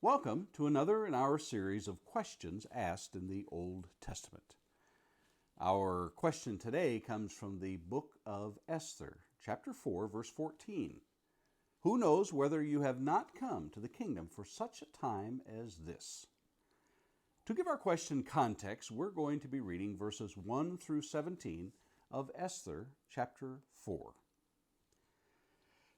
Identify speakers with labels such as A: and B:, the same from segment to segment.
A: Welcome to another in our series of questions asked in the Old Testament. Our question today comes from the book of Esther, chapter 4, verse 14. Who knows whether you have not come to the kingdom for such a time as this? To give our question context, we're going to be reading verses 1 through 17 of Esther, chapter 4.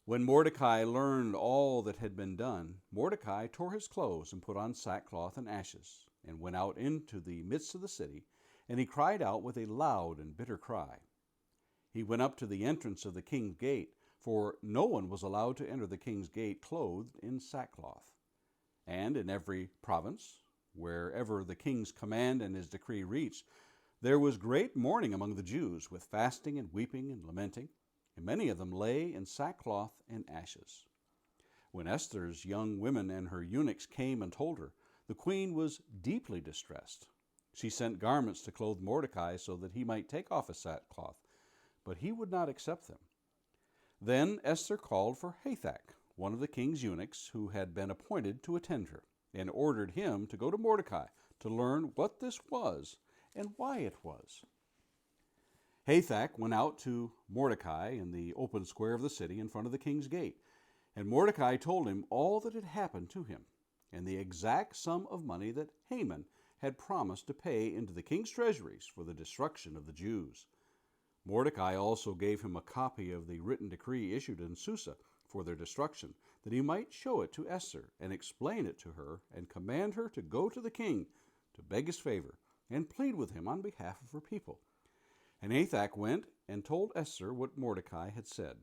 A: When Mordecai learned all that had been done, Mordecai tore his clothes and put on sackcloth and ashes, and went out into the midst of the city, and he cried out with a loud and bitter cry. He went up to the entrance of the king's gate, for no one was allowed to enter the king's gate clothed in sackcloth. And in every province, wherever the king's command and his decree reached, there was great mourning among the Jews, with fasting and weeping and lamenting. And many of them lay in sackcloth and ashes. When Esther's young women and her eunuchs came and told her, the queen was deeply distressed. She sent garments to clothe Mordecai so that he might take off his sackcloth, but he would not accept them. Then Esther called for Hathach, one of the king's eunuchs who had been appointed to attend her, and ordered him to go to Mordecai to learn what this was and why it was. Hathach went out to Mordecai in the open square of the city in front of the king's gate, and Mordecai told him all that had happened to him, and the exact sum of money that Haman had promised to pay into the king's treasuries for the destruction of the Jews. Mordecai also gave him a copy of the written decree issued in Susa for their destruction, that he might show it to Esther and explain it to her and command her to go to the king to beg his favor and plead with him on behalf of her people. And Hathach went and told Esther what Mordecai had said.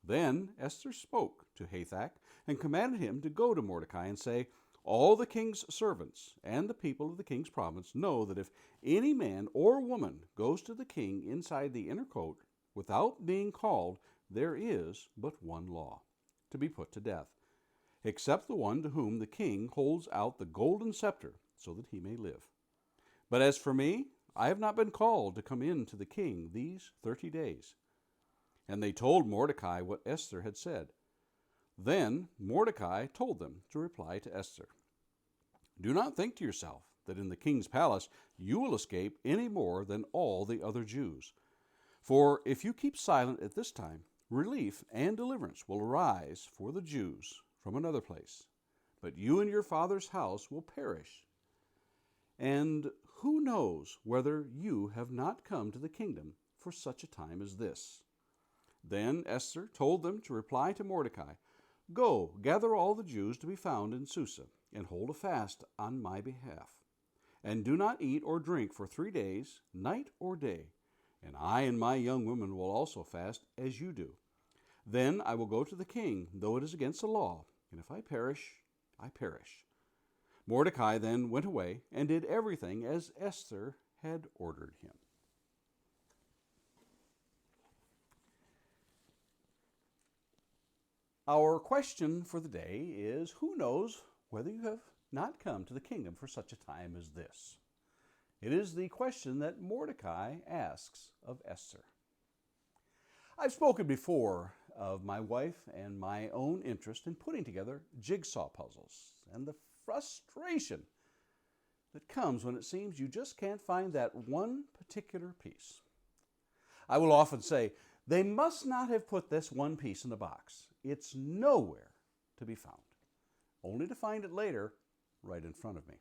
A: Then Esther spoke to Hathach and commanded him to go to Mordecai and say, all the king's servants and the people of the king's province know that if any man or woman goes to the king inside the inner court without being called, there is but one law, to be put to death, except the one to whom the king holds out the golden scepter so that he may live. But as for me, I have not been called to come in to the king these 30 days. And they told Mordecai what Esther had said. Then Mordecai told them to reply to Esther, do not think to yourself that in the king's palace you will escape any more than all the other Jews. For if you keep silent at this time, relief and deliverance will arise for the Jews from another place. But you and your father's house will perish. And who knows whether you have not come to the kingdom for such a time as this? Then Esther told them to reply to Mordecai, go, gather all the Jews to be found in Susa, and hold a fast on my behalf. And do not eat or drink for 3 days, night or day. And I and my young women will also fast as you do. Then I will go to the king, though it is against the law, and if I perish, I perish. Mordecai then went away and did everything as Esther had ordered him. Our question for the day is, who knows whether you have not come to the kingdom for such a time as this? It is the question that Mordecai asks of Esther. I've spoken before of my wife and my own interest in putting together jigsaw puzzles and the frustration that comes when it seems you just can't find that one particular piece. I will often say, they must not have put this one piece in the box. It's nowhere to be found, only to find it later right in front of me.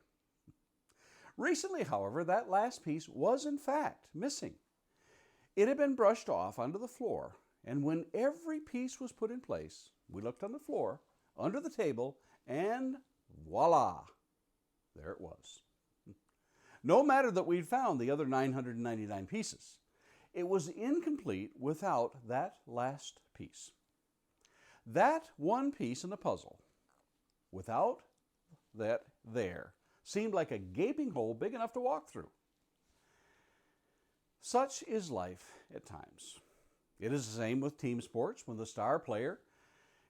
A: Recently, however, that last piece was in fact missing. It had been brushed off onto the floor, and when every piece was put in place, we looked on the floor, under the table, and voila, there it was. No matter that we'd found the other 999 pieces, it was incomplete without that last piece. That one piece in the puzzle, without that there, seemed like a gaping hole big enough to walk through. Such is life at times. It is the same with team sports when the star player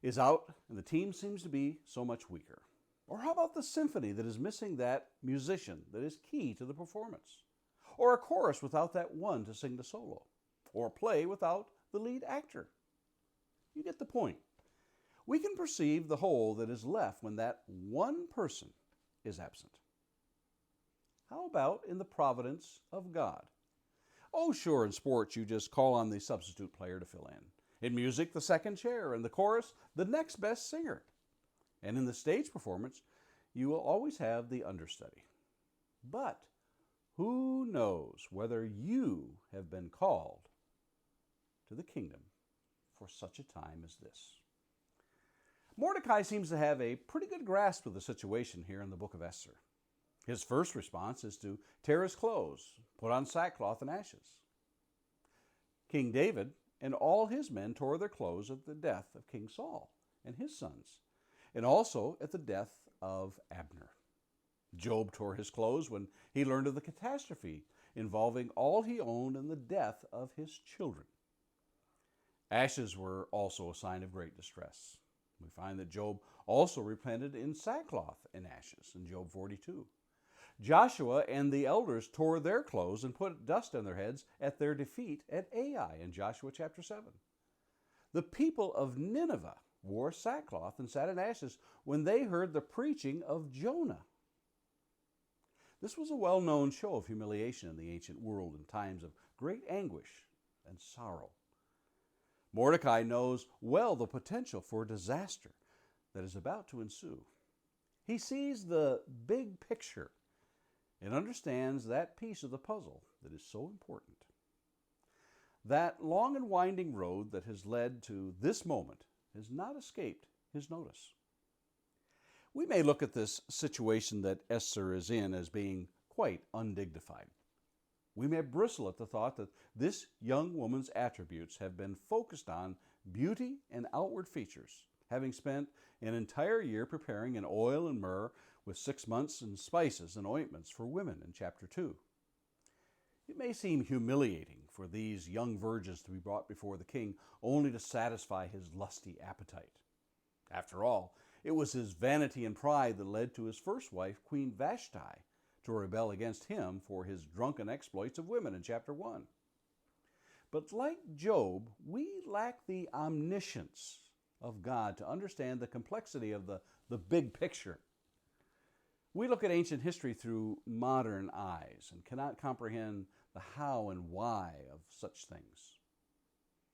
A: is out and the team seems to be so much weaker. Or how about the symphony that is missing that musician that is key to the performance? Or a chorus without that one to sing the solo? Or a play without the lead actor? You get the point. we can perceive the hole that is left when that one person is absent. How about in the providence of God? Oh, sure, in sports, you just call on the substitute player to fill in. In music, the second chair. In the chorus, the next best singer. And in the stage performance, you will always have the understudy. But who knows whether you have been called to the kingdom for such a time as this? Mordecai seems to have a pretty good grasp of the situation here in the book of Esther. His first response is to tear his clothes, put on sackcloth and ashes. King David and all his men tore their clothes at the death of King Saul and his sons, and also at the death of Abner. Job tore his clothes when he learned of the catastrophe involving all he owned and the death of his children. Ashes were also a sign of great distress. We find that Job also repented in sackcloth and ashes in Job 42. Joshua and the elders tore their clothes and put dust on their heads at their defeat at Ai in Joshua chapter 7. The people of Nineveh wore sackcloth and sat in ashes when they heard the preaching of Jonah. This was a well-known show of humiliation in the ancient world in times of great anguish and sorrow. Mordecai knows well the potential for disaster that is about to ensue. He sees the big picture and understands that piece of the puzzle that is so important. That long and winding road that has led to this moment has not escaped his notice. We may look at this situation that Esther is in as being quite undignified. We may bristle at the thought that this young woman's attributes have been focused on beauty and outward features, having spent an entire year preparing in oil and myrrh with 6 months in spices and ointments for women in chapter 2. It may seem humiliating for these young virgins to be brought before the king only to satisfy his lusty appetite. After all, it was his vanity and pride that led to his first wife, Queen Vashti, to rebel against him for his drunken exploits of women in chapter 1. But like Job, we lack the omniscience of God to understand the complexity of the big picture. We look at ancient history through modern eyes and cannot comprehend the how and why of such things.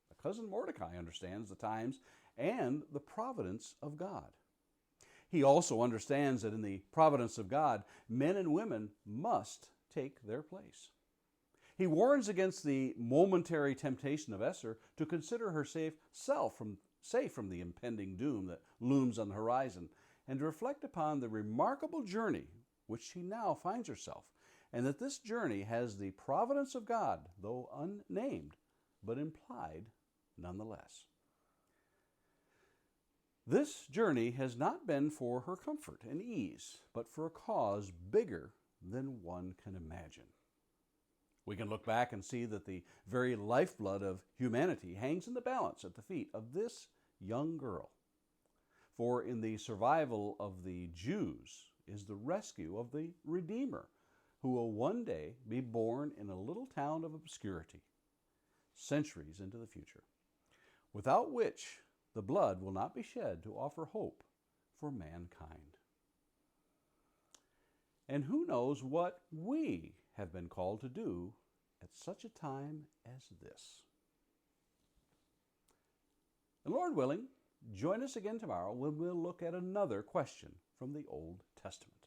A: My cousin Mordecai understands the times and the providence of God. He also understands that in the providence of God, men and women must take their place. He warns against the momentary temptation of Esther to consider her safe from the impending doom that looms on the horizon, and to reflect upon the remarkable journey which she now finds herself, and that this journey has the providence of God, though unnamed, but implied nonetheless. This journey has not been for her comfort and ease, but for a cause bigger than one can imagine. We can look back and see that the very lifeblood of humanity hangs in the balance at the feet of this young girl. For in the survival of the Jews is the rescue of the Redeemer, who will one day be born in a little town of obscurity, centuries into the future, without which the blood will not be shed to offer hope for mankind. And who knows what we have been called to do at such a time as this. And Lord willing, join us again tomorrow when we'll look at another question from the Old Testament.